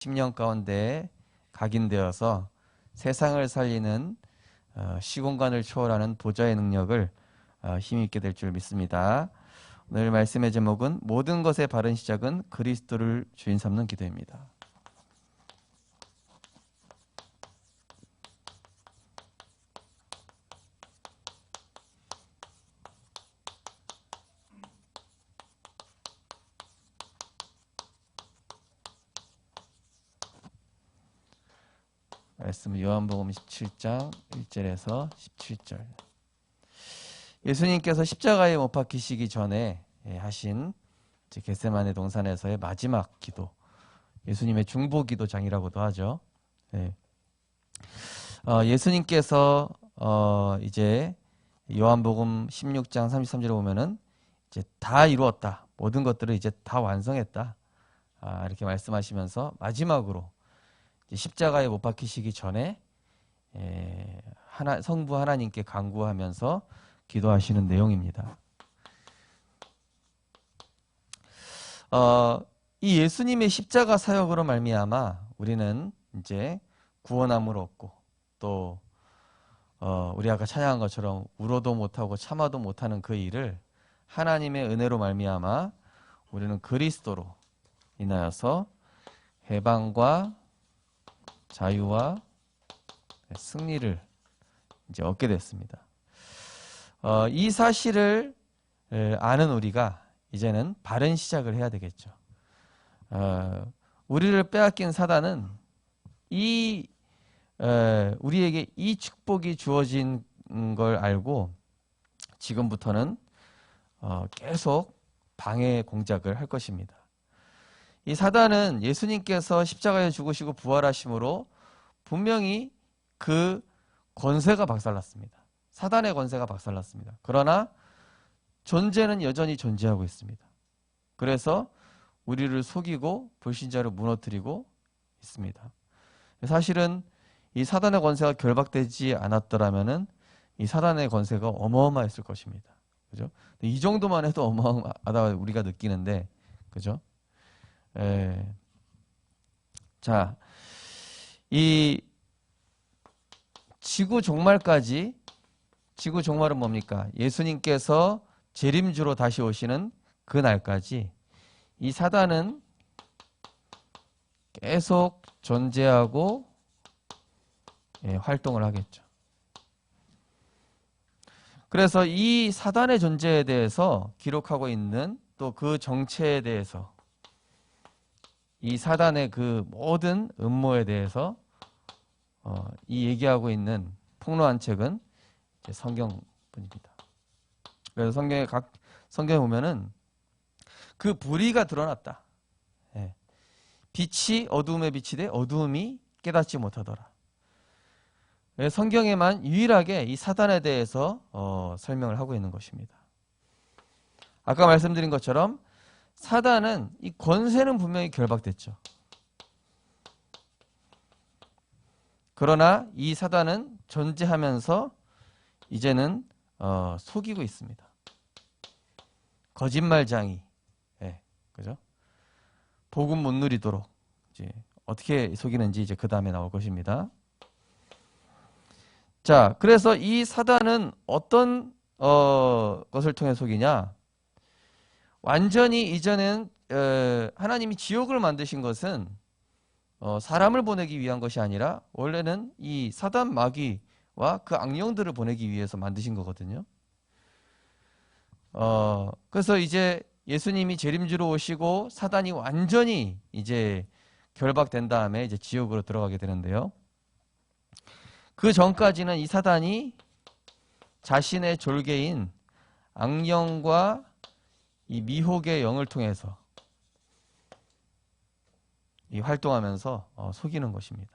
10년 가운데 각인되어서 세상을 살리는 시공간을 초월하는 보좌의 능력을 힘입게 될 줄 믿습니다. 오늘 말씀의 제목은 모든 것의 바른 시작은 그리스도를 주인 삼는 기도입니다. 말씀은 요한복음 17장 1절에서 17절. 예수님께서 십자가에 못 박히시기 전에 하신 겟세마네 동산에서의 마지막 기도, 예수님의 중보 기도장이라고도 하죠. 예수님께서 이제 요한복음 16장 33절에 보면은 이제 다 이루었다, 모든 것들을 이제 다 완성했다, 이렇게 말씀하시면서 마지막으로 십자가에 못 박히시기 전에 성부 하나님께 간구하면서 기도하시는 내용입니다. 이 예수님의 십자가 사역으로 말미암아 우리는 이제 구원함을 얻고, 또 우리 아까 찬양한 것처럼 울어도 못하고 참아도 못하는 그 일을 하나님의 은혜로 말미암아 우리는 그리스도로 인하여서 해방과 자유와 승리를 이제 얻게 됐습니다. 이 사실을 아는 우리가 이제는 바른 시작을 해야 되겠죠. 우리를 빼앗긴 사단은 우리에게 이 축복이 주어진 걸 알고 지금부터는 계속 방해 공작을 할 것입니다. 이 사단은 예수님께서 십자가에 죽으시고 부활하심으로 분명히 그 권세가 박살났습니다. 사단의 권세가 박살났습니다. 그러나 존재는 여전히 존재하고 있습니다. 그래서 우리를 속이고 불신자를 무너뜨리고 있습니다. 사실은 이 사단의 권세가 결박되지 않았더라면은 이 사단의 권세가 어마어마했을 것입니다. 그죠? 이 정도만 해도 어마어마하다 우리가 느끼는데, 그죠? 자, 이 지구 종말까지, 지구 종말은 뭡니까? 예수님께서 재림주로 다시 오시는 그 날까지 이 사단은 계속 존재하고 활동을 하겠죠. 그래서 이 사단의 존재에 대해서 기록하고 있는, 또 그 정체에 대해서, 이 사단의 그 모든 음모에 대해서 이 얘기하고 있는 폭로한 책은 성경뿐입니다. 그래서 성경에 보면은 그 불의가 드러났다. 빛이 어두움에 비치되 어두움이 깨닫지 못하더라. 성경에만 유일하게 이 사단에 대해서 설명을 하고 있는 것입니다. 아까 말씀드린 것처럼 사단은 이 권세는 분명히 결박됐죠. 그러나 이 사단은 존재하면서 이제는 속이고 있습니다. 거짓말장이, 그죠? 복음 못 누리도록 이제 어떻게 속이는지 이제 그 다음에 나올 것입니다. 자, 그래서 이 사단은 어떤 것을 통해 속이냐? 완전히 이전엔 하나님이 지옥을 만드신 것은 사람을 보내기 위한 것이 아니라 원래는 이 사단 마귀와 그 악령들을 보내기 위해서 만드신 거거든요. 그래서 이제 예수님이 재림주로 오시고 사단이 완전히 이제 결박된 다음에 이제 지옥으로 들어가게 되는데요. 그 전까지는 이 사단이 자신의 졸개인 악령과 이 미혹의 영을 통해서 활동하면서 속이는 것입니다.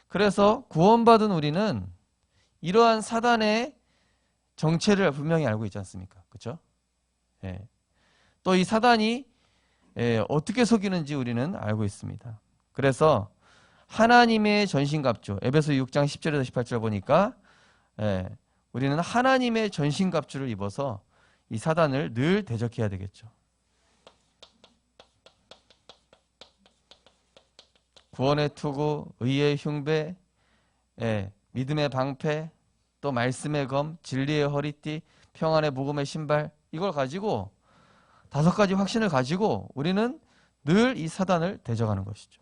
그래서 구원받은 우리는 이러한 사단의 정체를 분명히 알고 있지 않습니까? 그렇죠? 또 이 사단이 어떻게 속이는지 우리는 알고 있습니다. 그래서 하나님의 전신갑주, 에베소 6장 10절에서 18절 보니까 우리는 하나님의 전신갑주를 입어서 이 사단을 늘 대적해야 되겠죠. 구원의 투구, 의의 흉배, 예, 믿음의 방패, 또 말씀의 검, 진리의 허리띠, 평안의 복음의 신발, 이걸 가지고 5가지 확신을 가지고 우리는 늘 이 사단을 대적하는 것이죠.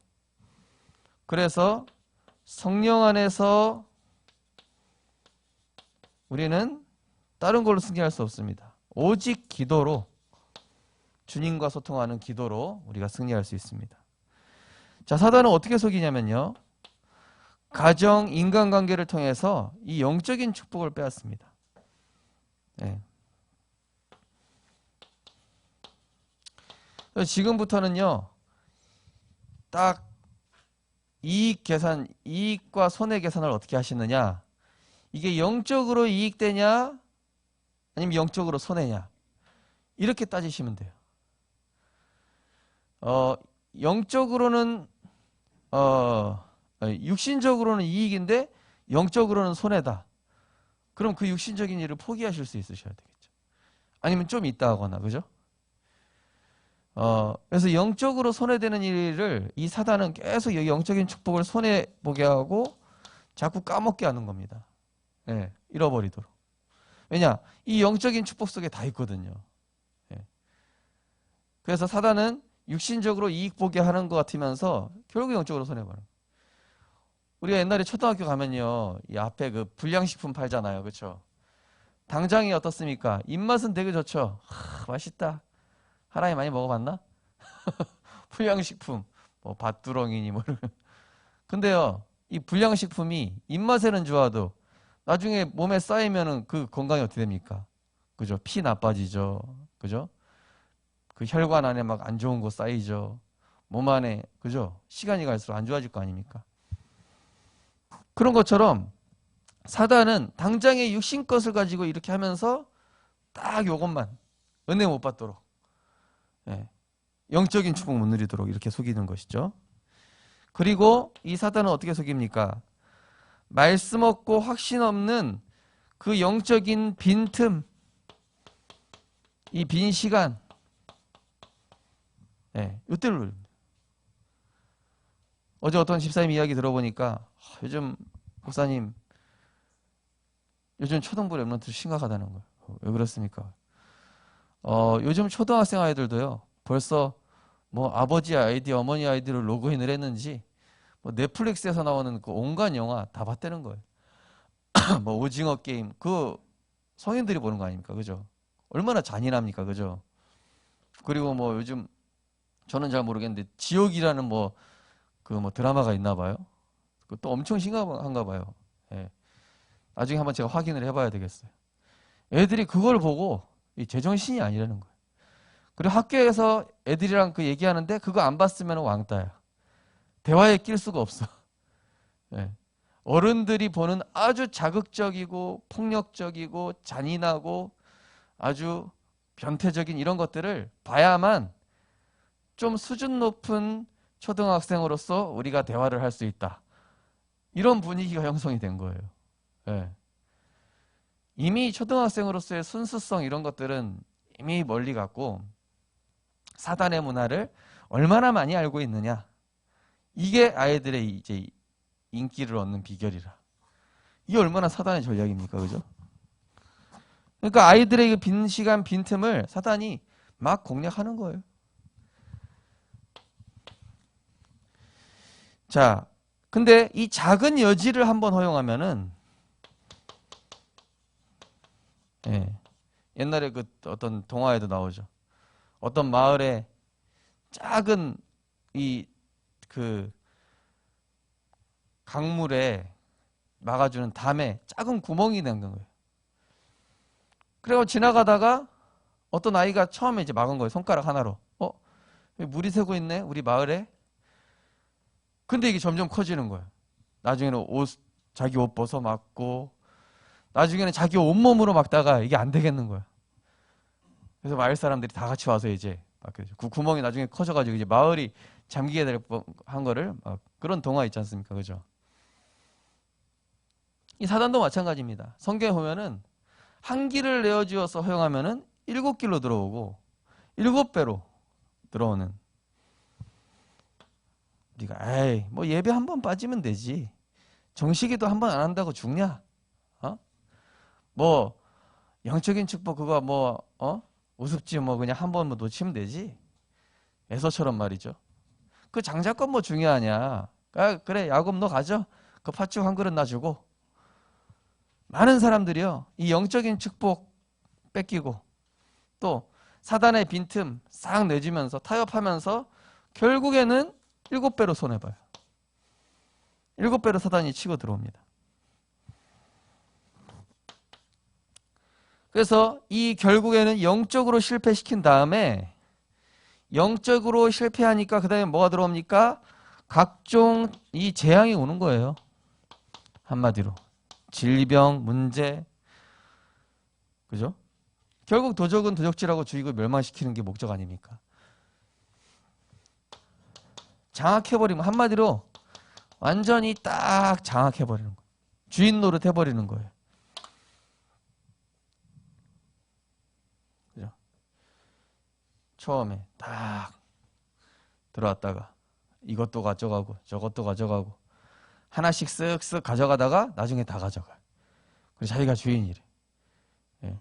그래서 성령 안에서 우리는 다른 걸로 승리할 수 없습니다. 오직 기도로, 주님과 소통하는 기도로 우리가 승리할 수 있습니다. 자, 사단은 어떻게 속이냐면요, 가정, 인간관계를 통해서 이 영적인 축복을 빼앗습니다. 네. 지금부터는요, 딱 이익 계산, 이익과 손해 계산을 어떻게 하시느냐, 이게 영적으로 이익되냐 아니면 영적으로 손해냐, 이렇게 따지시면 돼요. 영적으로는 육신적으로는 이익인데 영적으로는 손해다. 그럼 그 육신적인 일을 포기하실 수 있으셔야 되겠죠. 아니면 좀 있다 하거나, 그죠? 그래서 영적으로 손해되는 일을 이 사단은 계속 영적인 축복을 손해보게 하고 자꾸 까먹게 하는 겁니다. 예, 잃어버리도록. 왜냐? 이 영적인 축복 속에 다 있거든요. 예. 그래서 사단은 육신적으로 이익 보게 하는 것 같으면서 결국 영적으로 손해보는 거예요. 우리가 옛날에 초등학교 가면요, 이 앞에 그 불량식품 팔잖아요. 그렇죠? 당장이 어떻습니까? 입맛은 되게 좋죠. 맛있다. 하나님 많이 먹어봤나? 불량식품, 뭐 밭두렁이니 뭐. 근데요, 이 불량식품이 입맛에는 좋아도 나중에 몸에 쌓이면은 그 건강이 어떻게 됩니까? 그죠? 피 나빠지죠. 그죠? 그 혈관 안에 막 안 좋은 거 쌓이죠. 몸 안에, 그죠? 시간이 갈수록 안 좋아질 거 아닙니까? 그런 것처럼 사단은 당장의 육신 것을 가지고 이렇게 하면서 딱 요것만 은혜 못 받도록, 예, 영적인 축복 못 누리도록 이렇게 속이는 것이죠. 그리고 이 사단은 어떻게 속입니까? 말씀 없고 확신 없는 그 영적인 빈틈, 이 빈 시간, 예, 이때를 노립니다. 어제 어떤 집사님 이야기 들어보니까 요즘 목사님, 요즘 초등부 랩런트 심각하다는 거예요. 왜 그렇습니까? 요즘 초등학생 아이들도요, 벌써 뭐 아버지 아이디, 어머니 아이디로 로그인을 했는지 뭐 넷플릭스에서 나오는 그 온갖 영화 다 봤다는 거예요. 뭐 오징어 게임, 그 성인들이 보는 거 아닙니까? 그죠? 얼마나 잔인합니까? 그죠? 그리고 뭐 요즘 저는 잘 모르겠는데 지옥이라는 뭐 그 뭐 드라마가 있나 봐요. 그것도 엄청 심각한가 봐요. 예. 나중에 한번 제가 확인을 해봐야 되겠어요. 애들이 그걸 보고 이 제정신이 아니라는 거예요. 그리고 학교에서 애들이랑 그 얘기하는데 그거 안 봤으면 왕따야. 대화에 낄 수가 없어. 예. 어른들이 보는 아주 자극적이고 폭력적이고 잔인하고 아주 변태적인 이런 것들을 봐야만 좀 수준 높은 초등학생으로서 우리가 대화를 할 수 있다. 이런 분위기가 형성이 된 거예요. 예. 이미 초등학생으로서의 순수성 이런 것들은 이미 멀리 갔고 사단의 문화를 얼마나 많이 알고 있느냐. 이게 아이들의 이제 인기를 얻는 비결이라. 이게 얼마나 사단의 전략입니까? 그죠? 그러니까 아이들의 그 빈 시간, 빈 틈을 사단이 막 공략하는 거예요. 자, 근데 이 작은 여지를 한번 허용하면은, 예, 옛날에 그 어떤 동화에도 나오죠. 어떤 마을에 작은 이 그 강물에 막아주는 담에 작은 구멍이 난 거예요. 그리고 지나가다가 어떤 아이가 처음에 이제 막은 거예요. 손가락 하나로. 물이 새고 있네, 우리 마을에. 근데 이게 점점 커지는 거예요. 나중에는 자기 옷 벗어 막고, 나중에는 자기 온몸으로 막다가 이게 안 되겠는 거야. 그래서 마을 사람들이 다 같이 와서 이제 그 구멍이 나중에 커져가지고 이제 마을이 잠기게 될 한 거를 그런 동화 있지 않습니까? 그죠? 이 사단도 마찬가지입니다. 성경에 보면은 한 길을 내어주어서 허용하면은 7길로 들어오고 7배로 들어오는. 우리가 에이 뭐 예배 한 번 빠지면 되지. 정식기도 한 번 안 한다고 죽냐? 뭐 영적인 축복 그거 뭐 우습지 뭐 그냥 한 번 뭐 놓치면 되지. 에서처럼 말이죠. 그 장자권 뭐 중요하냐? 그래 야곱 너 가져. 그 팥죽 한 그릇 놔주고. 많은 사람들이요 이 영적인 축복 뺏기고 또 사단의 빈틈 싹 내주면서 타협하면서 결국에는 7배로 손해봐요. 7배로 사단이 치고 들어옵니다. 그래서 이 결국에는 영적으로 실패시킨 다음에 영적으로 실패하니까 그 다음에 뭐가 들어옵니까? 각종 이 재앙이 오는 거예요. 한마디로 질병, 문제, 그죠? 결국 도적은 도적질하고 죽이고 멸망시키는 게 목적 아닙니까? 장악해버리면 한마디로 완전히 딱 장악해버리는 거예요. 주인 노릇 해버리는 거예요. 그죠? 처음에 딱 들어왔다가 이것도 가져가고 저것도 가져가고 하나씩 쓱쓱 가져가다가 나중에 다 가져가요. 그래서 자기가 주인이래. 예.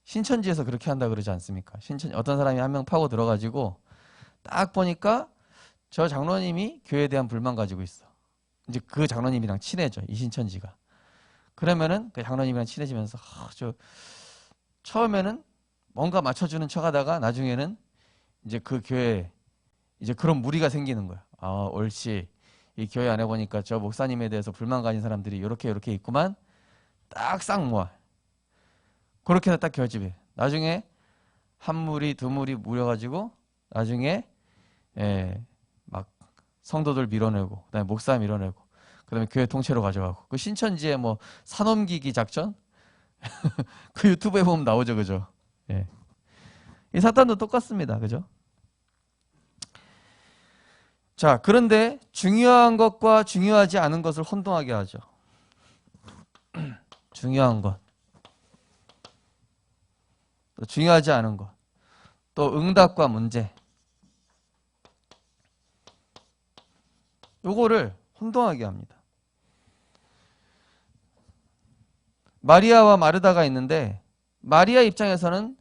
신천지에서 그렇게 한다 그러지 않습니까? 어떤 사람이 한 명 파고 들어가지고 딱 보니까 저 장로님이 교회에 대한 불만 가지고 있어. 이제 그 장로님이랑 친해져, 이 신천지가. 그러면은 그 장로님이랑 친해지면서 저 처음에는 뭔가 맞춰주는 척하다가 나중에는 이제 그 교회에 이제 그런 무리가 생기는 거야. 옳지. 이 교회 안에 보니까 저 목사님에 대해서 불만 가진 사람들이 이렇게 있구만. 딱 싹 모아. 그렇게 해서 딱 결집해. 나중에 한 무리, 두 무리 모여가지고 나중에 막 성도들 밀어내고 그다음에 목사 밀어내고 그다음에 교회 통째로 가져가고 그 신천지의 뭐 산옮기기 작전 그 유튜브에 보면 나오죠, 그죠? 예. 이 사탄도 똑같습니다, 그죠? 자, 그런데 중요한 것과 중요하지 않은 것을 혼동하게 하죠. 중요한 것, 또 중요하지 않은 것, 또 응답과 문제, 요거를 혼동하게 합니다. 마리아와 마르다가 있는데 마리아 입장에서는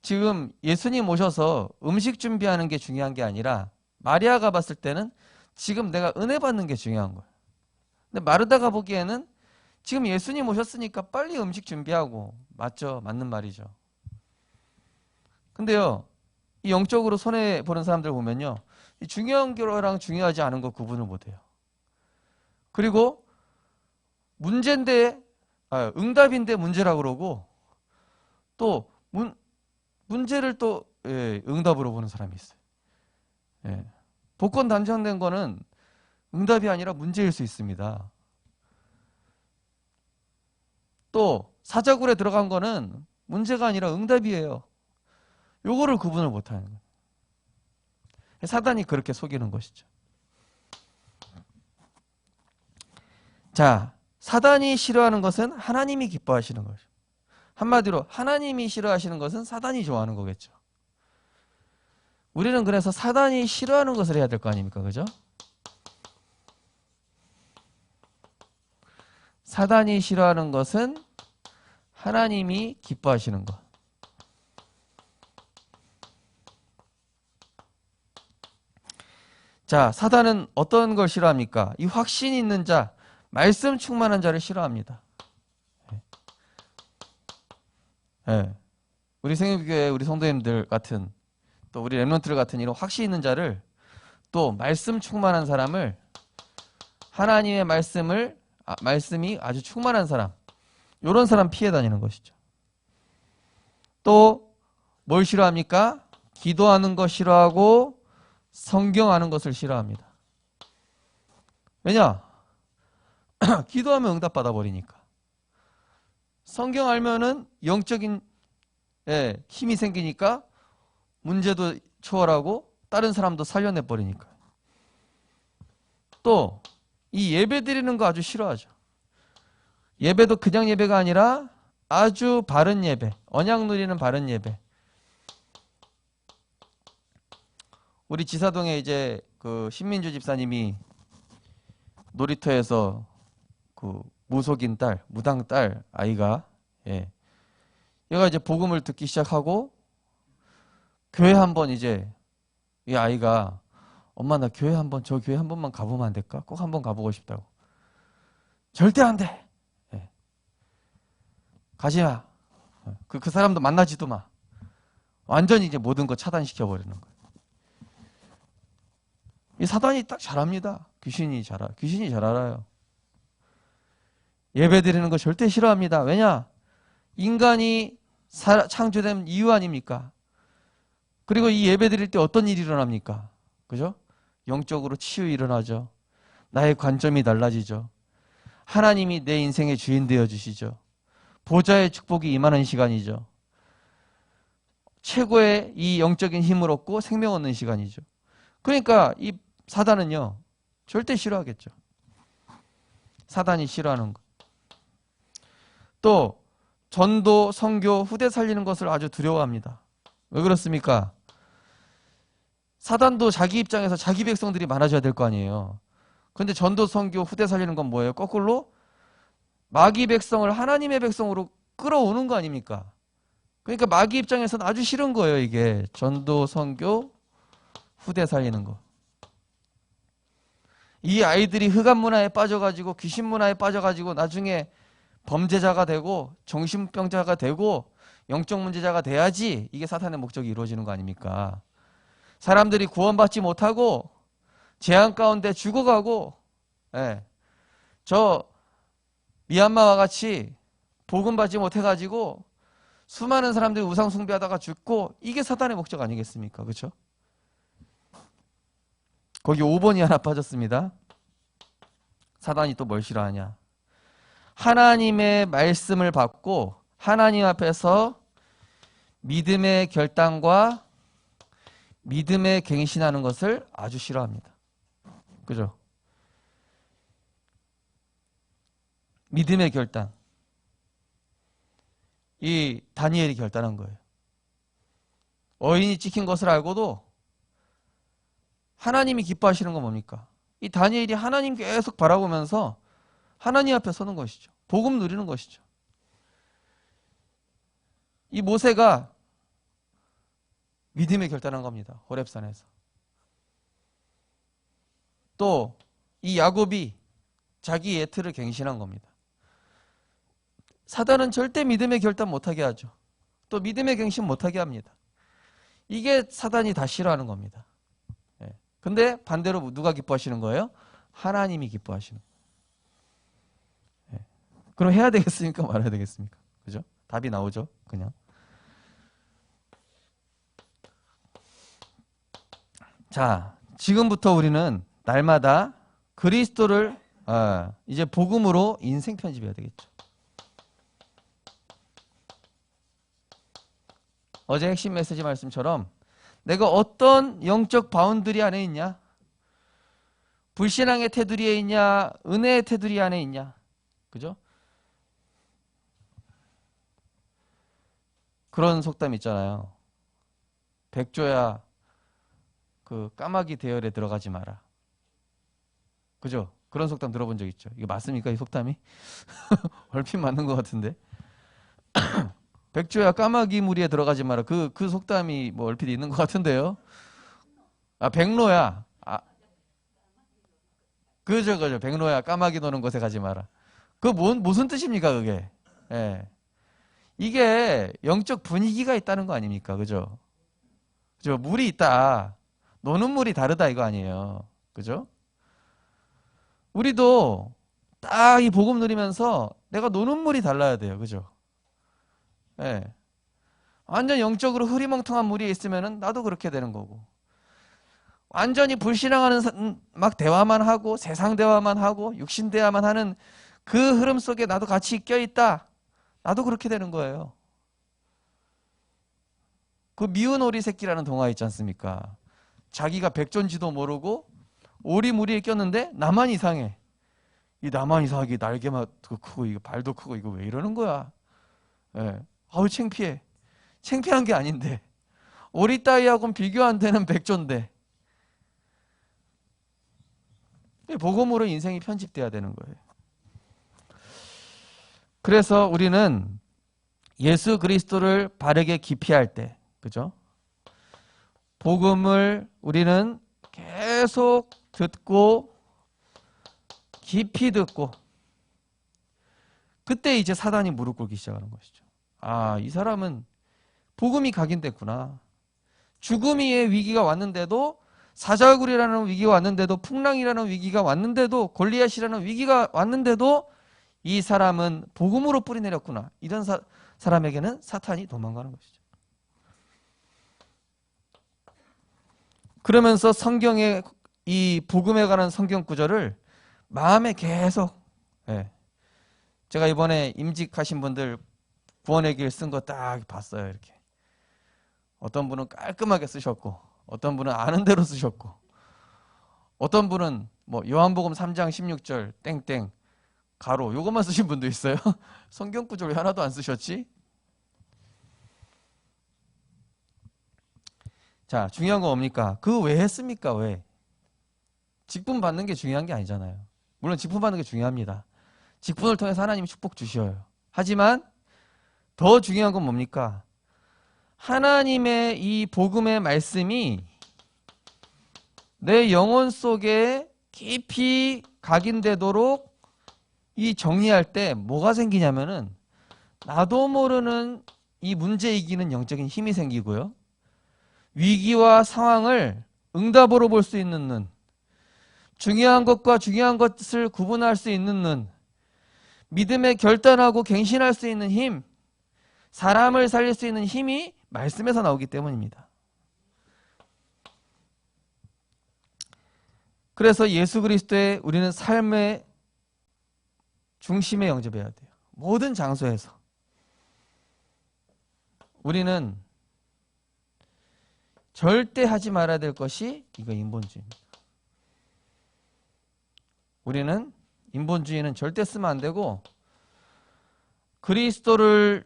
지금 예수님 오셔서 음식 준비하는 게 중요한 게 아니라 마리아가 봤을 때는 지금 내가 은혜 받는 게 중요한 거예요. 근데 마르다가 보기에는 지금 예수님 오셨으니까 빨리 음식 준비하고 맞죠? 맞는 말이죠. 근데요, 이 영적으로 손해보는 사람들 보면요, 이 중요한 거랑 중요하지 않은 거 구분을 못해요. 그리고 문제인데 응답인데 문제라고 그러고 또 문제를 또 응답으로 보는 사람이 있어요. 예. 복권 당첨된 거는 응답이 아니라 문제일 수 있습니다. 또 사자굴에 들어간 거는 문제가 아니라 응답이에요. 요거를 구분을 못하는 거예요. 사단이 그렇게 속이는 것이죠. 자, 사단이 싫어하는 것은 하나님이 기뻐하시는 거죠. 한마디로 하나님이 싫어하시는 것은 사단이 좋아하는 거겠죠. 우리는 그래서 사단이 싫어하는 것을 해야 될 거 아닙니까? 그죠? 사단이 싫어하는 것은 하나님이 기뻐하시는 것. 자, 사단은 어떤 걸 싫어합니까? 이 확신 있는 자, 말씀 충만한 자를 싫어합니다. 우리 생명교회 우리 성도님들 같은 또 우리 렘넌트들 같은 이런 확신 있는 자를 또 말씀 충만한 사람을 하나님의 말씀이 아주 충만한 사람 이런 사람 피해 다니는 것이죠. 또 뭘 싫어합니까? 기도하는 거 싫어하고 성경하는 것을 싫어합니다. 왜냐? 기도하면 응답받아 버리니까. 성경 알면은 영적인 힘이 생기니까 문제도 초월하고 다른 사람도 살려내 버리니까. 또 이 예배 드리는 거 아주 싫어하죠. 예배도 그냥 예배가 아니라 아주 바른 예배, 언약 누리는 바른 예배. 우리 지사동에 이제 그 신민주 집사님이 놀이터에서 그 무속인 딸, 무당 딸 아이가, 예, 얘가 이제 복음을 듣기 시작하고 교회 한번 이제 이 아이가 엄마 나 교회 한번 저 교회 한 번만 가보면 안 될까? 꼭 한번 가보고 싶다고. 절대 안 돼. 예. 가지 마. 그 사람도 만나지도 마. 완전히 이제 모든 거 차단시켜 버리는 거예요. 이 사단이 딱 잘합니다. 귀신이 잘 알아요. 예배 드리는 거 절대 싫어합니다. 왜냐? 인간이 창조된 이유 아닙니까? 그리고 이 예배 드릴 때 어떤 일이 일어납니까? 그죠? 영적으로 치유 일어나죠. 나의 관점이 달라지죠. 하나님이 내 인생의 주인 되어 주시죠. 보좌의 축복이 임하는 시간이죠. 최고의 이 영적인 힘을 얻고 생명 얻는 시간이죠. 그러니까 이 사단은요, 절대 싫어하겠죠. 사단이 싫어하는 거. 또 전도, 선교, 후대 살리는 것을 아주 두려워합니다. 왜 그렇습니까? 사단도 자기 입장에서 자기 백성들이 많아져야 될 거 아니에요. 그런데 전도, 선교, 후대 살리는 건 뭐예요? 거꾸로 마귀 백성을 하나님의 백성으로 끌어오는 거 아닙니까? 그러니까 마귀 입장에서는 아주 싫은 거예요. 이게 전도, 선교, 후대 살리는 거. 이 아이들이 흑암 문화에 빠져가지고 귀신 문화에 빠져가지고 나중에 범죄자가 되고 정신병자가 되고 영적 문제자가 돼야지 이게 사탄의 목적이 이루어지는 거 아닙니까? 사람들이 구원받지 못하고 재앙 가운데 죽어가고, 예, 저 미얀마와 같이 복음 받지 못해가지고 수많은 사람들이 우상 숭배하다가 죽고, 이게 사탄의 목적 아니겠습니까? 그렇죠? 거기 5번이 하나 빠졌습니다. 사단이 또 뭘 싫어하냐? 하나님의 말씀을 받고 하나님 앞에서 믿음의 결단과 믿음에 갱신하는 것을 아주 싫어합니다. 그죠? 믿음의 결단. 이 다니엘이 결단한 거예요. 어인이 찍힌 것을 알고도 하나님이 기뻐하시는 건 뭡니까? 이 다니엘이 하나님 계속 바라보면서 하나님 앞에 서는 것이죠. 복음 누리는 것이죠. 이 모세가 믿음에 결단한 겁니다. 호렙산에서. 또 이 야곱이 자기 예트를 갱신한 겁니다. 사단은 절대 믿음의 결단 못하게 하죠. 또 믿음의 갱신 못하게 합니다. 이게 사단이 다 싫어하는 겁니다. 근데 반대로 누가 기뻐하시는 거예요? 하나님이 기뻐하시는 거예요. 그럼 해야 되겠습니까? 말아야 되겠습니까? 그죠? 답이 나오죠? 그냥. 자, 지금부터 우리는 날마다 그리스도를 이제 복음으로 인생 편집해야 되겠죠. 어제 핵심 메시지 말씀처럼 내가 어떤 영적 바운드리 안에 있냐? 불신앙의 테두리에 있냐? 은혜의 테두리 안에 있냐? 그죠? 그런 속담 있잖아요. 백조야 그 까마귀 대열에 들어가지 마라. 그죠? 그런 속담 들어본 적 있죠. 이거 맞습니까? 이 속담이? 얼핏 맞는 것 같은데. 백조야 까마귀 무리에 들어가지 마라. 그 속담이 뭐 얼핏 있는 것 같은데요. 아, 백로야. 아, 그죠. 백로야 까마귀 노는 곳에 가지 마라. 그 무슨 뜻입니까, 그게? 예. 이게 영적 분위기가 있다는 거 아닙니까? 그죠? 그죠? 물이 있다. 노는 물이 다르다 이거 아니에요. 그죠? 우리도 딱 이 복음 누리면서 내가 노는 물이 달라야 돼요. 그죠? 예. 완전 영적으로 흐리멍텅한 물이 있으면은 나도 그렇게 되는 거고. 완전히 불신앙하는 막 대화만 하고 세상 대화만 하고 육신 대화만 하는 그 흐름 속에 나도 같이 껴있다. 나도 그렇게 되는 거예요. 그 미운 오리 새끼라는 동화 있지 않습니까? 자기가 백존지도 모르고 오리무리에 꼈는데 나만 이상해. 이 나만 이상하게 날개만 크고 이거 발도 크고 이거 왜 이러는 거야? 예. 아우 창피해. 창피한 게 아닌데 오리 따위하고는 비교 안 되는 백조인데 복음으로 인생이 편집돼야 되는 거예요. 그래서 우리는 예수 그리스도를 바르게 기피할 때, 그죠? 복음을 우리는 계속 듣고 깊이 듣고 그때 이제 사단이 무릎 꿇기 시작하는 것이죠. 아, 이 사람은 복음이 각인됐구나. 죽음의 위기가 왔는데도, 사자굴이라는 위기가 왔는데도, 풍랑이라는 위기가 왔는데도, 골리앗이라는 위기가 왔는데도 이 사람은 복음으로 뿌리내렸구나. 이런 사람에게는 사탄이 도망가는 것이죠. 그러면서 성경의 이 복음에 관한 성경 구절을 마음에 계속, 제가 이번에 임직하신 분들 구원의 길 쓴 거 딱 봤어요. 이렇게 어떤 분은 깔끔하게 쓰셨고, 어떤 분은 아는 대로 쓰셨고, 어떤 분은 뭐 요한복음 3장 16절 땡땡 가로 요것만 쓰신 분도 있어요. 성경 구절 왜 하나도 안 쓰셨지? 자, 중요한 거 뭡니까? 그 왜 했습니까? 왜? 직분 받는 게 중요한 게 아니잖아요. 물론 직분 받는 게 중요합니다. 직분을 통해서 하나님이 축복 주셔요. 하지만 더 중요한 건 뭡니까? 하나님의 이 복음의 말씀이 내 영혼 속에 깊이 각인되도록 이 정리할 때 뭐가 생기냐면은 나도 모르는 이 문제 이기는 영적인 힘이 생기고요. 위기와 상황을 응답으로 볼 수 있는 눈, 중요한 것과 중요한 것을 구분할 수 있는 눈, 믿음에 결단하고 갱신할 수 있는 힘, 사람을 살릴 수 있는 힘이 말씀에서 나오기 때문입니다. 그래서 예수 그리스도의 우리는 삶의 중심에 영접해야 돼요. 모든 장소에서. 우리는 절대 하지 말아야 될 것이 이거 인본주의입니다. 우리는 인본주의는 절대 쓰면 안 되고 그리스도를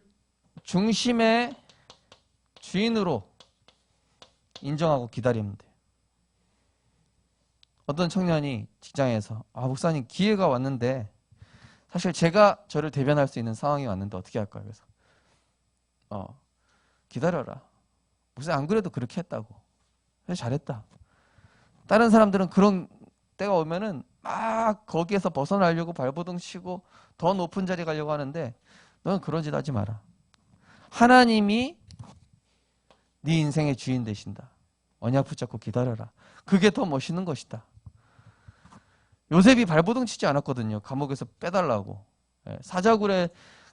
중심의 주인으로 인정하고 기다리면 돼요. 어떤 청년이 직장에서 목사님 기회가 왔는데 사실 제가 저를 대변할 수 있는 상황이 왔는데 어떻게 할까요? 그래서 기다려라. 목사님 안 그래도 그렇게 했다고. 그래서 잘했다. 다른 사람들은 그런 때가 오면은 막 거기에서 벗어나려고 발버둥 치고 더 높은 자리 가려고 하는데 너는 그런 짓 하지 마라. 하나님이 네 인생의 주인 되신다. 언약 붙잡고 기다려라. 그게 더 멋있는 것이다. 요셉이 발버둥 치지 않았거든요. 감옥에서 빼달라고. 사자굴에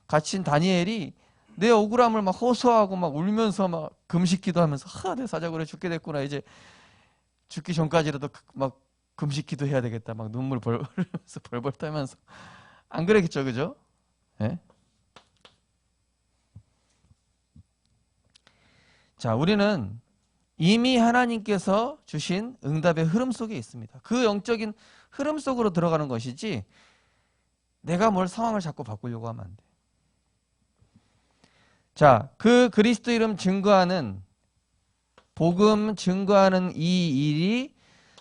갇힌 다니엘이 내 억울함을 막 호소하고 막 울면서 막 금식기도 하면서 내 사자굴에 죽게 됐구나. 이제 죽기 전까지라도 막 금식기도 해야 되겠다. 막 눈물 흘리면서 벌벌 떨면서. 안 그랬겠죠, 그죠? 네? 자, 우리는 이미 하나님께서 주신 응답의 흐름 속에 있습니다. 그 영적인 흐름 속으로 들어가는 것이지 내가 뭘 상황을 자꾸 바꾸려고 하면 안 돼. 자, 그 그리스도 이름 증거하는 복음 증거하는 이 일이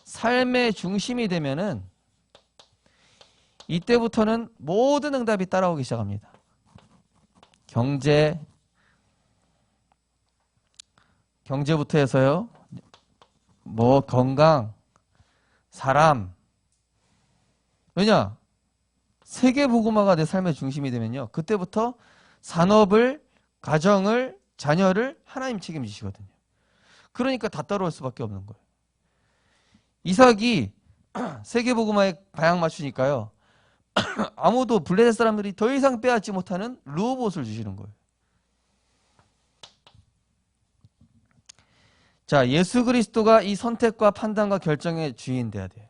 삶의 중심이 되면은 이때부터는 모든 응답이 따라오기 시작합니다. 경제부터 해서요. 뭐 건강, 사람. 왜냐? 세계 복음화가 내 삶의 중심이 되면요. 그때부터 산업을, 가정을, 자녀를 하나님 책임지시거든요. 그러니까 다 따라올 수밖에 없는 거예요. 이삭이 세계 복음화에 방향 맞추니까요. 아무도 블레셋 사람들이 더 이상 빼앗지 못하는 르호봇을 주시는 거예요. 자, 예수 그리스도가 이 선택과 판단과 결정의 주인 돼야 돼요.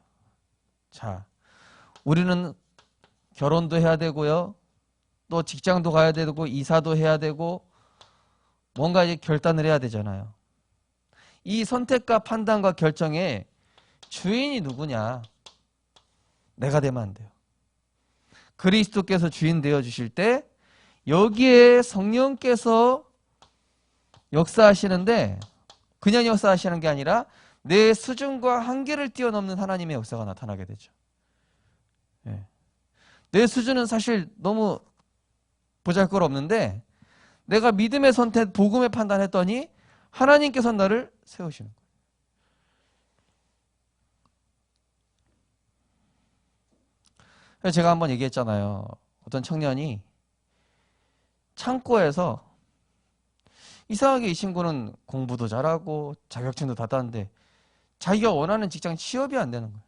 자, 우리는 결혼도 해야 되고요. 또 직장도 가야 되고 이사도 해야 되고 뭔가 이제 결단을 해야 되잖아요. 이 선택과 판단과 결정의 주인이 누구냐? 내가 되면 안 돼요. 그리스도께서 주인 되어 주실 때 여기에 성령께서 역사하시는데 그냥 역사하시는 게 아니라 내 수준과 한계를 뛰어넘는 하나님의 역사가 나타나게 되죠. 예. 내 수준은 사실 너무 보잘것없는데 내가 믿음의 선택, 복음의 판단했더니 하나님께서 나를 세우시는 거예요. 그래서 제가 한번 얘기했잖아요. 어떤 청년이 창고에서 이상하게 이 친구는 공부도 잘하고 자격증도 다 땄는데 자기가 원하는 직장 취업이 안 되는 거예요.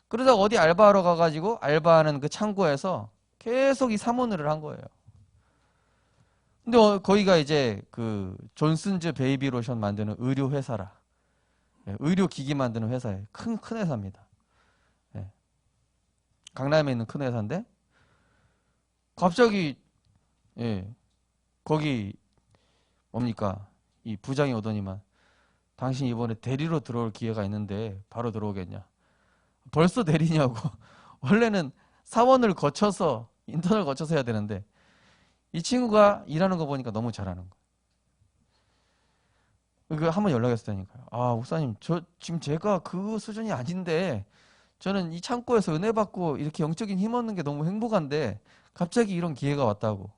그러다가 어디 알바하러 가가지고 알바하는 그 창고에서 계속 이 사모늘을 한 거예요. 근데 거기가 이제 그 존슨즈 베이비 로션 만드는 의료 회사라. 예, 의료 기기 만드는 회사예요. 큰 회사입니다. 예. 강남에 있는 큰 회사인데 갑자기 예, 거기 뭡니까? 이 부장이 오더니만 당신 이번에 대리로 들어올 기회가 있는데 바로 들어오겠냐? 벌써 대리냐고. 원래는 사원을 거쳐서 인턴을 거쳐서 해야 되는데 이 친구가 일하는 거 보니까 너무 잘하는 거예요. 그 한번 연락했다니까요. 아, 목사님, 저 지금 제가 그 수준이 아닌데 저는 이 창고에서 은혜 받고 이렇게 영적인 힘 얻는 게 너무 행복한데 갑자기 이런 기회가 왔다고.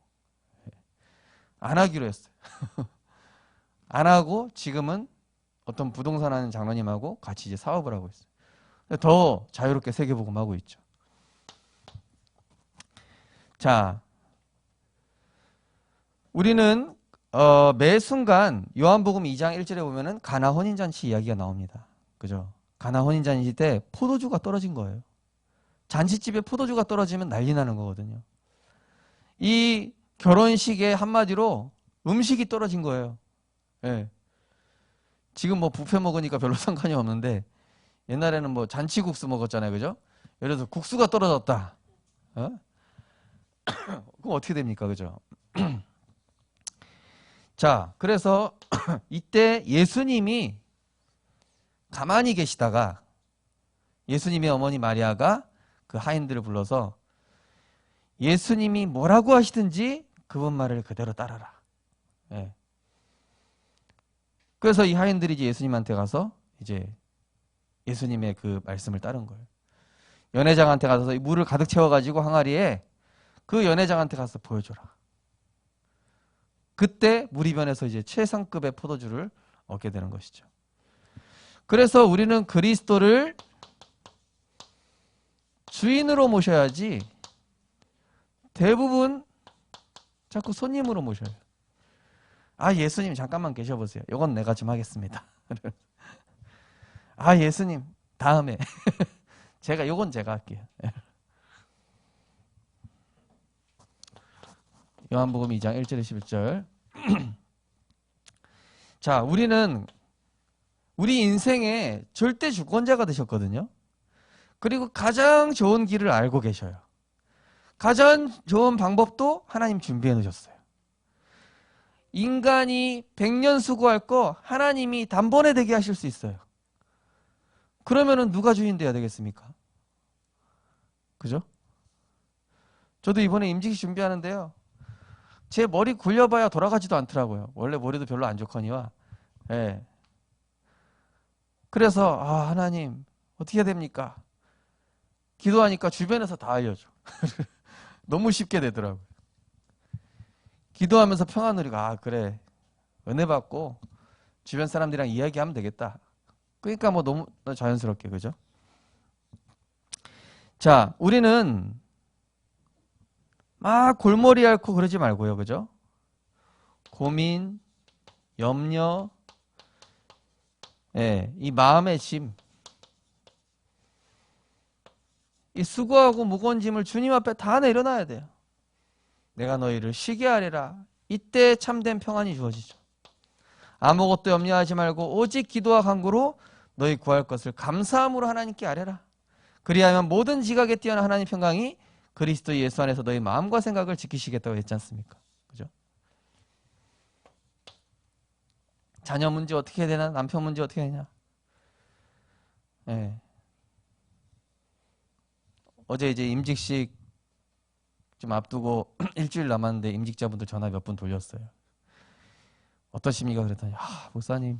안 하기로 했어요. 안 하고 지금은 어떤 부동산 하는 장로님하고 같이 이제 사업을 하고 있어요. 더 자유롭게 세계복음하고 있죠. 자, 우리는 매 순간 요한복음 2장 1절에 보면은 가나 혼인잔치 이야기가 나옵니다. 그죠? 가나 혼인잔치 때 포도주가 떨어진 거예요. 잔치집에 포도주가 떨어지면 난리 나는 거거든요. 이 결혼식에 한마디로 음식이 떨어진 거예요. 예. 지금 뭐 뷔페 먹으니까 별로 상관이 없는데 옛날에는 뭐 잔치국수 먹었잖아요. 그죠? 예를 들어서 국수가 떨어졌다. 어? 그럼 어떻게 됩니까? 그죠? 자, 그래서 이때 예수님이 가만히 계시다가 예수님의 어머니 마리아가 그 하인들을 불러서 예수님이 뭐라고 하시든지 그분 말을 그대로 따라라. 예. 그래서 이 하인들이 이제 예수님한테 가서 이제 예수님의 그 말씀을 따른 거예요. 연회장한테 가서 물을 가득 채워가지고 항아리에 그 연회장한테 가서 보여줘라. 그때 물이 변해서 이제 최상급의 포도주를 얻게 되는 것이죠. 그래서 우리는 그리스도를 주인으로 모셔야지 대부분 자꾸 손님으로 모셔요. 아, 예수님 잠깐만 계셔보세요. 이건 내가 좀 하겠습니다. 아, 예수님 다음에 요건 제가 할게요. 요한복음 2장 1절에 11절. 자, 우리는 우리 인생의 절대 주권자가 되셨거든요. 그리고 가장 좋은 길을 알고 계셔요. 가장 좋은 방법도 하나님 준비해 놓으셨어요. 인간이 100년 수고할 거 하나님이 단번에 되게 하실 수 있어요. 그러면은 누가 주인 돼야 되겠습니까? 그죠? 저도 이번에 임직이 준비하는데요. 제 머리 굴려봐야 돌아가지도 않더라고요. 원래 머리도 별로 안 좋거니와. 예. 그래서 하나님 어떻게 해야 됩니까? 기도하니까 주변에서 다 알려줘. 너무 쉽게 되더라고요. 기도하면서 평안 누리고 그래 은혜 받고 주변 사람들이랑 이야기하면 되겠다. 그러니까 뭐 너무 자연스럽게 그죠? 자, 우리는 막 골머리 앓고 그러지 말고요. 그죠? 고민, 염려, 예, 이 마음의 짐, 이 수고하고 무거운 짐을 주님 앞에 다 내려놔야 돼요. 내가 너희를 쉬게 하리라. 이때 참된 평안이 주어지죠. 아무것도 염려하지 말고 오직 기도와 간구로 너희 구할 것을 감사함으로 하나님께 아뢰라. 그리하면 모든 지각에 뛰어난 하나님 평강이 그리스도 예수 안에서 너희 마음과 생각을 지키시겠다고 했지 않습니까? 그죠? 자녀 문제 어떻게 해야 되나? 남편 문제 어떻게 해야 되냐? 예. 어제 이제 임직식 좀 앞두고 일주일 남았는데 임직자분들 전화 몇 분 돌렸어요. 어떠십니까? 그랬더니 목사님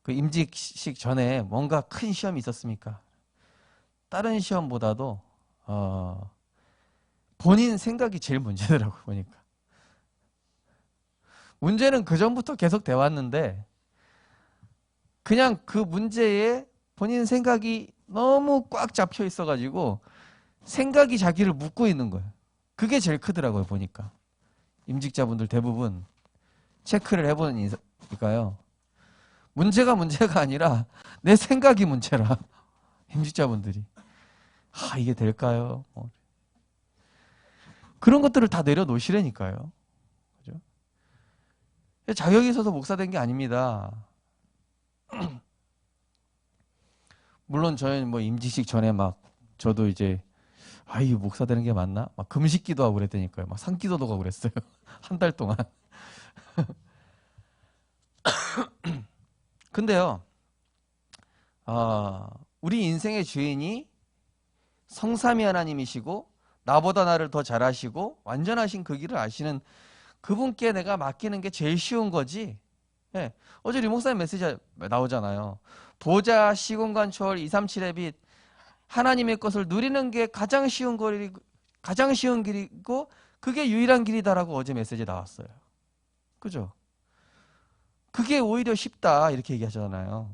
그 임직식 전에 뭔가 큰 시험이 있었습니까? 다른 시험보다도 본인 생각이 제일 문제더라고요. 보니까 문제는 그전부터 계속 돼 왔는데 그냥 그 문제에 본인 생각이 너무 꽉 잡혀 있어가지고 생각이 자기를 묶고 있는 거예요. 그게 제일 크더라고요. 보니까 임직자분들 대부분 체크를 해보니까요. 문제가 아니라 내 생각이 문제라. 임직자분들이 이게 될까요? 그런 것들을 다 내려놓으시라니까요. 그죠? 자격이 있어서 목사 된 게 아닙니다. 물론 저희는 뭐 임직식 전에 막 저도 이제 이 목사 되는 게 맞나? 막 금식기도 하고 그랬다니까요. 막 산기도도 가고 그랬어요. 한 달 동안. 근데요, 우리 인생의 주인이 성삼위 하나님이시고 나보다 나를 더 잘하시고 완전하신 그 길을 아시는 그분께 내가 맡기는 게 제일 쉬운 거지. 예. 어제 리 목사님 메시지 나오잖아요. 보좌, 시공간, 초월, 237의 빛, 하나님의 것을 누리는 게 가장 쉬운 길이고 그게 유일한 길이다라고 어제 메시지 나왔어요. 그죠? 그게 오히려 쉽다 이렇게 얘기하잖아요.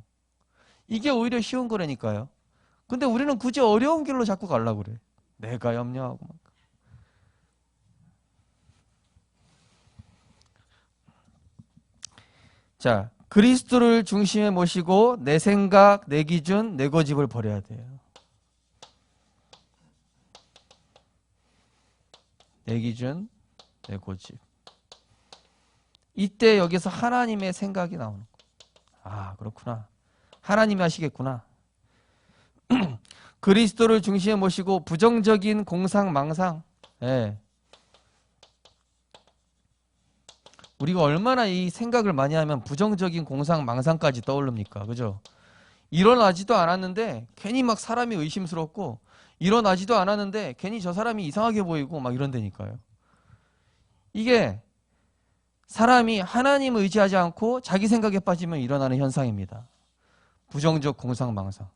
이게 오히려 쉬운 거라니까요. 근데 우리는 굳이 어려운 길로 자꾸 가려고 그래. 내가 염려하고 막. 자, 그리스도를 중심에 모시고 내 생각, 내 기준, 내 고집을 버려야 돼요. 내 기준, 내 고집. 이때 여기서 하나님의 생각이 나오는 거예요. 그렇구나. 하나님이 하시겠구나. 그리스도를 중심에 모시고 부정적인 공상망상. 예. 우리가 얼마나 이 생각을 많이 하면 부정적인 공상망상까지 떠오릅니까? 그죠? 일어나지도 않았는데 괜히 막 사람이 의심스럽고 일어나지도 않았는데 괜히 저 사람이 이상하게 보이고 막 이런다니까요. 이게 사람이 하나님 의지하지 않고 자기 생각에 빠지면 일어나는 현상입니다. 부정적 공상망상.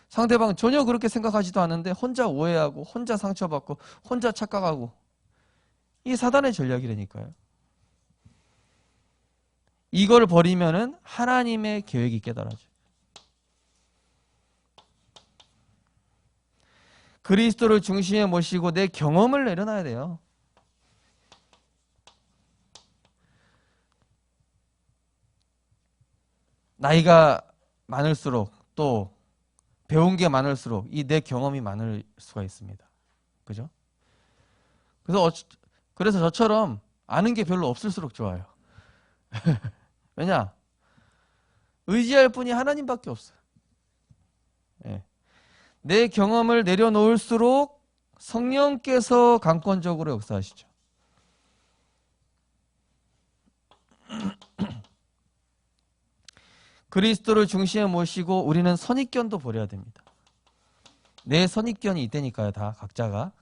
상대방 전혀 그렇게 생각하지도 않는데 혼자 오해하고 혼자 상처받고 혼자 착각하고 이게 사단의 전략이라니까요. 이걸 버리면은 하나님의 계획이 깨달아져요. 그리스도를 중심에 모시고 내 경험을 내려놔야 돼요. 나이가 많을수록 또 배운 게 많을수록 이 내 경험이 많을 수가 있습니다. 그죠? 그래서 저처럼 아는 게 별로 없을수록 좋아요. 왜냐? 의지할 분이 하나님밖에 없어요. 예. 내 경험을 내려놓을수록 성령께서 강권적으로 역사하시죠. 그리스도를 중심에 모시고 우리는 선입견도 버려야 됩니다. 내 선입견이 있다니까요. 다 각자가.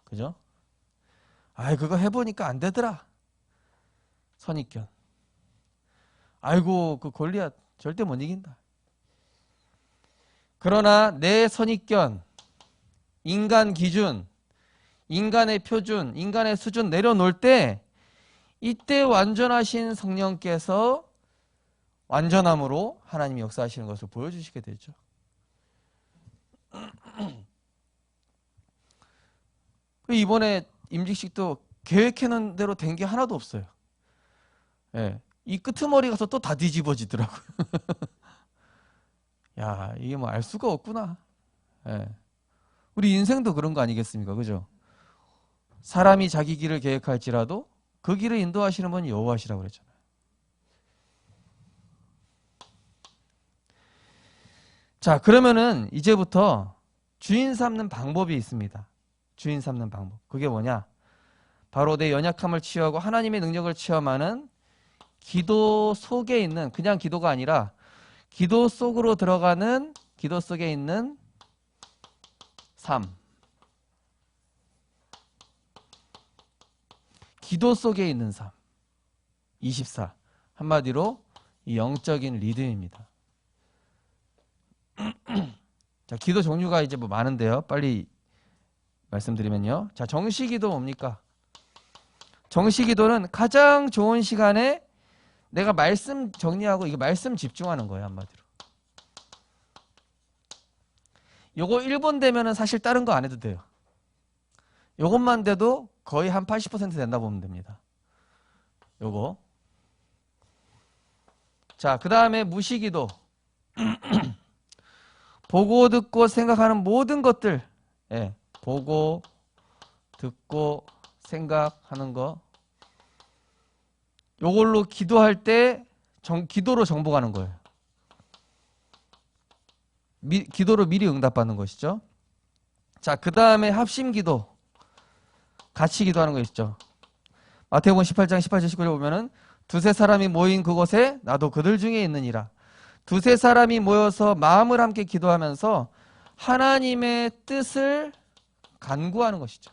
그죠? 그거 해보니까 안 되더라. 선입견. 아이고 그 골리앗 절대 못 이긴다. 그러나 내 선입견, 인간 기준, 인간의 표준, 인간의 수준 내려놓을 때 이때 완전하신 성령께서 완전함으로 하나님이 역사하시는 것을 보여주시게 되죠. 이번에 임직식도 계획해놓은 대로 된 게 하나도 없어요. 예. 이 끄트머리 가서 또 다 뒤집어지더라고요. 야, 이게 뭐 알 수가 없구나. 예. 우리 인생도 그런 거 아니겠습니까? 그죠? 사람이 자기 길을 계획할지라도 그 길을 인도하시는 분이 여호와시라고 그랬잖아요. 자, 그러면은 이제부터 주인 삼는 방법이 있습니다. 주인 삼는 방법. 그게 뭐냐? 바로 내 연약함을 취하고 하나님의 능력을 체험하는 기도 속에 있는, 그냥 기도가 아니라 기도 속으로 들어가는, 기도 속에 있는 삶. 기도 속에 있는 삶. 24. 한마디로 이 영적인 리듬입니다. 자, 기도 종류가 이제 뭐 많은데요. 빨리 말씀드리면요. 자, 정시기도 뭡니까? 정시기도는 가장 좋은 시간에 내가 말씀 정리하고 이거 말씀 집중하는 거예요, 한마디로. 요거 1분 되면은 사실 다른 거 안 해도 돼요. 요것만 돼도 거의 한 80% 된다 보면 됩니다. 요거. 자, 그 다음에 무시기도. 보고 듣고 생각하는 모든 것들, 예, 보고 듣고 생각하는 거, 요걸로 기도할 때 기도로 정복하는 거예요. 기도로 미리 응답받는 것이죠. 자, 그 다음에 합심기도, 같이 기도하는 거 있죠. 마태복음 18장 18절 19절 보면은 두세 사람이 모인 그곳에 나도 그들 중에 있느니라. 두세 사람이 모여서 마음을 함께 기도하면서 하나님의 뜻을 간구하는 것이죠.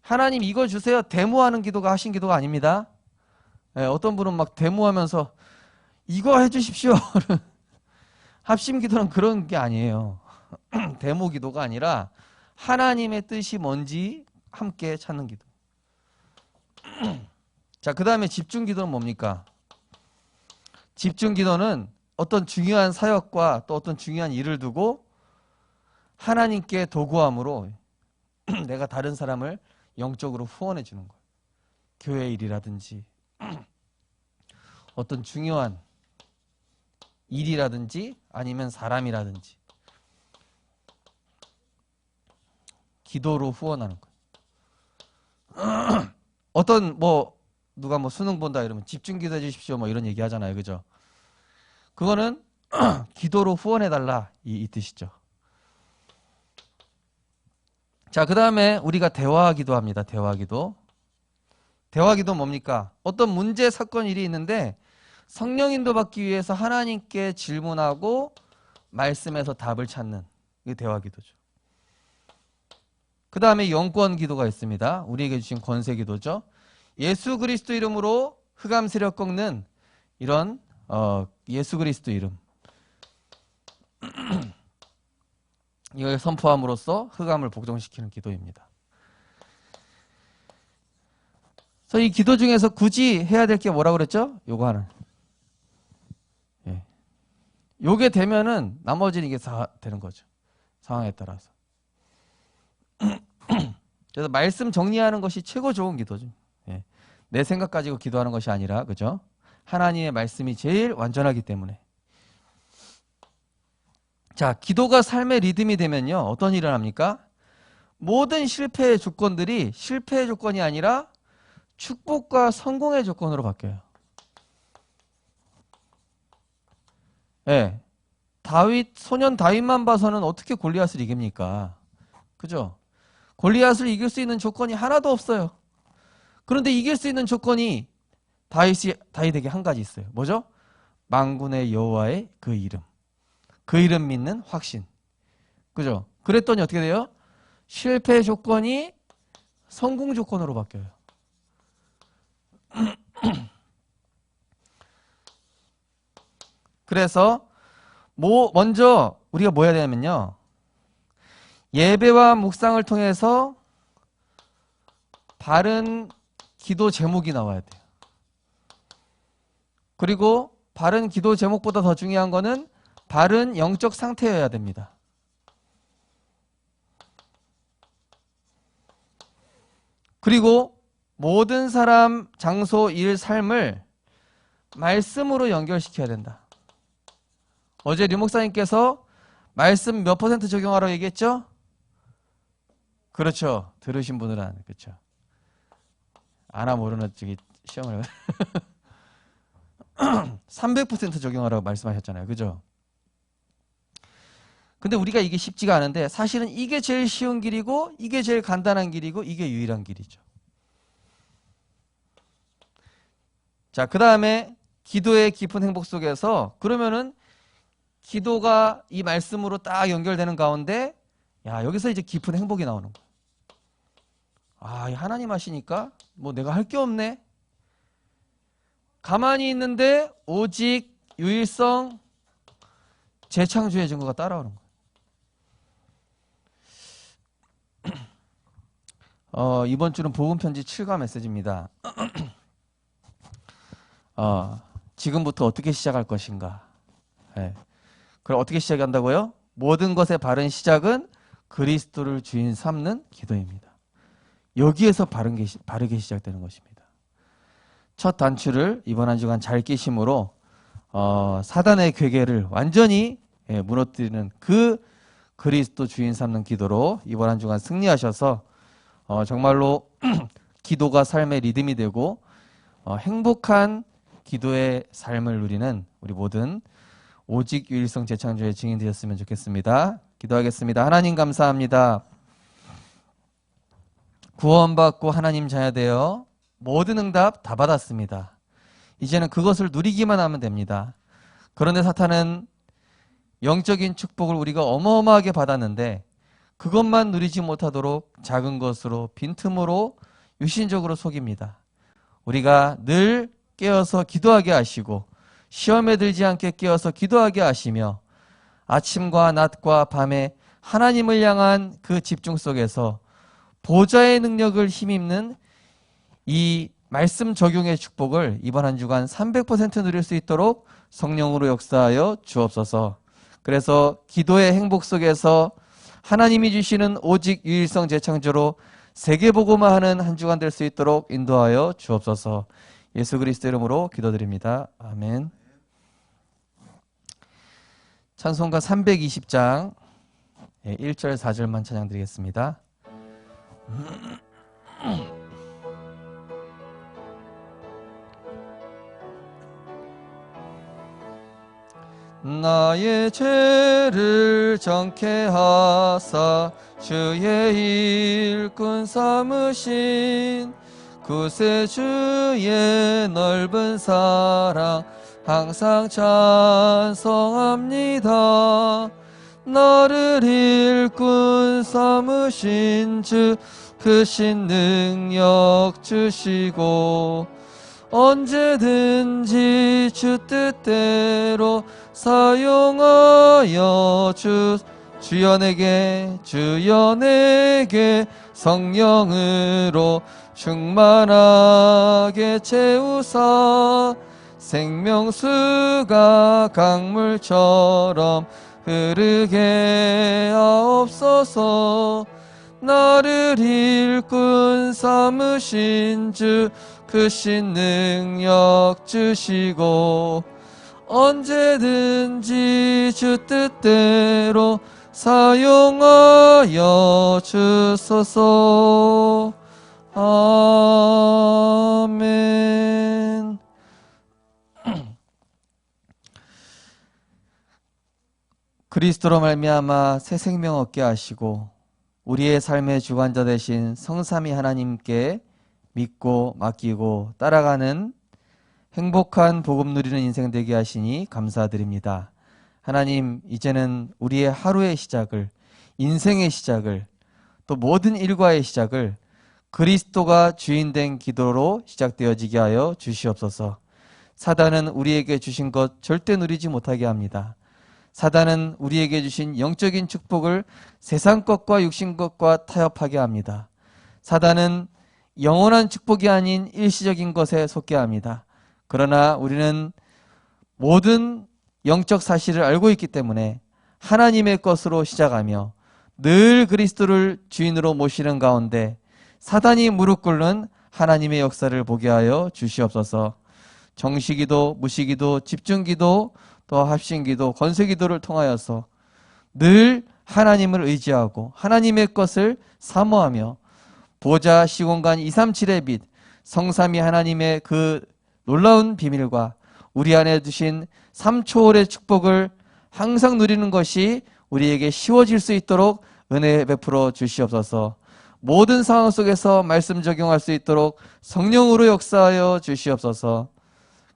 하나님 이거 주세요. 데모하는 기도가 하신 기도가 아닙니다. 예, 어떤 분은 막 데모하면서 이거 해주십시오. 합심 기도는 그런 게 아니에요. 데모 기도가 아니라 하나님의 뜻이 뭔지 함께 찾는 기도. 자, 그 다음에 집중 기도는 뭡니까? 집중 기도는 어떤 중요한 사역과 또 어떤 중요한 일을 두고 하나님께 도구함으로 내가 다른 사람을 영적으로 후원해 주는 거예요. 교회 일이라든지 어떤 중요한 일이라든지 아니면 사람이라든지 기도로 후원하는 거예요. 어떤 누가 수능 본다 이러면 집중 기도해 주십시오 이런 얘기 하잖아요. 그죠? 그거는 기도로 후원해 달라 이 뜻이죠. 자, 그 다음에 우리가 대화기도 합니다. 대화기도. 대화기도 뭡니까? 어떤 문제, 사건, 일이 있는데 성령 인도 받기 위해서 하나님께 질문하고 말씀에서 답을 찾는 이게 대화기도죠. 그 다음에 영권 기도가 있습니다. 우리에게 주신 권세 기도죠. 예수 그리스도 이름으로 흑암 세력 꺾는 이런 예수 그리스도 이름 이걸 선포함으로써 흑암을 복종시키는 기도입니다. 그래서 이 기도 중에서 굳이 해야 될 게 뭐라고 그랬죠? 요거 하나. 예. 요게 되면은 나머지는 이게 다 되는 거죠. 상황에 따라서. 그래서 말씀 정리하는 것이 최고 좋은 기도죠. 예. 내 생각 가지고 기도하는 것이 아니라, 그죠? 하나님의 말씀이 제일 완전하기 때문에. 자, 기도가 삶의 리듬이 되면요. 어떤 일을 합니까? 모든 실패의 조건들이 실패의 조건이 아니라 축복과 성공의 조건으로 바뀌어요. 예. 소년 다윗만 봐서는 어떻게 골리앗을 이깁니까? 그죠? 골리앗을 이길 수 있는 조건이 하나도 없어요. 그런데 이길 수 있는 조건이 다윗에게 한 가지 있어요. 뭐죠? 만군의 여호와의 그 이름. 그 이름 믿는 확신. 그죠? 그랬더니 어떻게 돼요? 실패 조건이 성공 조건으로 바뀌어요. 그래서 먼저 우리가 뭐 해야 되냐면요. 예배와 묵상을 통해서 바른 기도 제목이 나와야 돼요. 그리고 바른 기도 제목보다 더 중요한 거는 바른 영적 상태여야 됩니다. 그리고 모든 사람, 장소, 일, 삶을 말씀으로 연결시켜야 된다. 어제 류 목사님께서 말씀 몇 % 적용하라고 얘기했죠? 그렇죠. 들으신 분들은 그렇죠. 아나 모르는 저기 시험을 300% 적용하라고 말씀하셨잖아요. 그죠? 근데 우리가 이게 쉽지가 않은데 사실은 이게 제일 쉬운 길이고 이게 제일 간단한 길이고 이게 유일한 길이죠. 자, 그 다음에 기도의 깊은 행복 속에서 그러면은 기도가 이 말씀으로 딱 연결되는 가운데 여기서 이제 깊은 행복이 나오는 거야. 하나님 하시니까 내가 할 게 없네. 가만히 있는데 오직 유일성 재창조의 증거가 따라오는 거야. 이번 주는 복음편지 7과 메시지입니다. 지금부터 어떻게 시작할 것인가? 네. 그럼 어떻게 시작한다고요? 모든 것의 바른 시작은 그리스도를 주인 삼는 기도입니다. 여기에서 바르게 시작되는 것입니다. 첫 단추를 이번 한 주간 잘 끼심으로 사단의 괴계를 완전히 무너뜨리는 그 그리스도 주인 삼는 기도로 이번 한 주간 승리하셔서 정말로 기도가 삶의 리듬이 되고 행복한 기도의 삶을 누리는 우리 모든 오직 유일성 재창조의 증인 되셨으면 좋겠습니다. 기도하겠습니다. 하나님 감사합니다. 구원받고 하나님 자녀되어 모든 응답 다 받았습니다. 이제는 그것을 누리기만 하면 됩니다. 그런데 사탄은 영적인 축복을 우리가 어마어마하게 받았는데 그것만 누리지 못하도록 작은 것으로 빈틈으로 유신적으로 속입니다. 우리가 늘 깨어서 기도하게 하시고 시험에 들지 않게 깨어서 기도하게 하시며 아침과 낮과 밤에 하나님을 향한 그 집중 속에서 보좌의 능력을 힘입는 이 말씀 적용의 축복을 이번 한 주간 300% 누릴 수 있도록 성령으로 역사하여 주옵소서. 그래서 기도의 행복 속에서 하나님이 주시는 오직 유일성 재창조로 세계복음화하는 한 주간 될 수 있도록 인도하여 주옵소서. 예수 그리스도 이름으로 기도드립니다. 아멘. 찬송가 320장 1절 4절만 찬양드리겠습니다. 나의 죄를 정케 하사 주의 일꾼 삼으신 구세주의 넓은 사랑 항상 찬송합니다. 나를 일꾼 삼으신 주 크신 능력 주시고 언제든지 주 뜻대로 사용하여 주여 내게 성령으로 충만하게 채우사 생명수가 강물처럼 흐르게 하옵소서. 나를 일꾼 삼으신 주 크신 능력 주시고 언제든지 주 뜻대로 사용하여 주소서. 아멘. 그리스도로 말미암아 새 생명 얻게 하시고 우리의 삶의 주관자 되신 성삼위 하나님께 믿고 맡기고 따라가는 행복한 복음 누리는 인생 되게 하시니 감사드립니다. 하나님, 이제는 우리의 하루의 시작을, 인생의 시작을, 또 모든 일과의 시작을 그리스도가 주인된 기도로 시작되어지게 하여 주시옵소서. 사단은 우리에게 주신 것 절대 누리지 못하게 합니다. 사단은 우리에게 주신 영적인 축복을 세상 것과 육신 것과 타협하게 합니다. 사단은 영원한 축복이 아닌 일시적인 것에 속게 합니다. 그러나 우리는 모든 영적 사실을 알고 있기 때문에 하나님의 것으로 시작하며 늘 그리스도를 주인으로 모시는 가운데 사단이 무릎 꿇는 하나님의 역사를 보게 하여 주시옵소서. 정시기도, 무시기도, 집중기도, 또 합심기도, 권세기도를 통하여서 늘 하나님을 의지하고 하나님의 것을 사모하며 보좌 시공간 237의 빛 성삼위 하나님의 그 놀라운 비밀과 우리 안에 두신 3초월의 축복을 항상 누리는 것이 우리에게 쉬워질 수 있도록 은혜 베풀어 주시옵소서. 모든 상황 속에서 말씀 적용할 수 있도록 성령으로 역사하여 주시옵소서.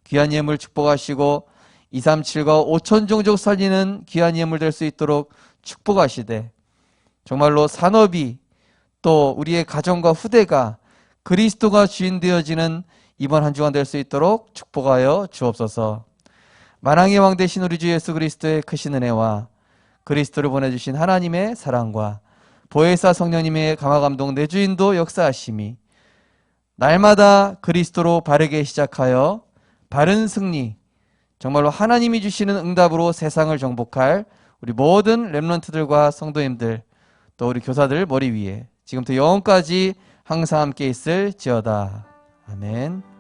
귀한 예물 축복하시고 237과 5천 종족 살리는 귀한 예물 될 수 있도록 축복하시되 정말로 산업이 또 우리의 가정과 후대가 그리스도가 주인 되어지는 이번 한 주간 될 수 있도록 축복하여 주옵소서. 만왕의 왕 되신 우리 주 예수 그리스도의 크신 은혜와 그리스도를 보내주신 하나님의 사랑과 보혜사 성령님의 강화 감동 내주인도 역사하심이 날마다 그리스도로 바르게 시작하여 바른 승리, 정말로 하나님이 주시는 응답으로 세상을 정복할 우리 모든 렘넌트들과 성도님들, 또 우리 교사들 머리 위에 지금부터 영원까지 항상 함께 있을지어다. 아멘.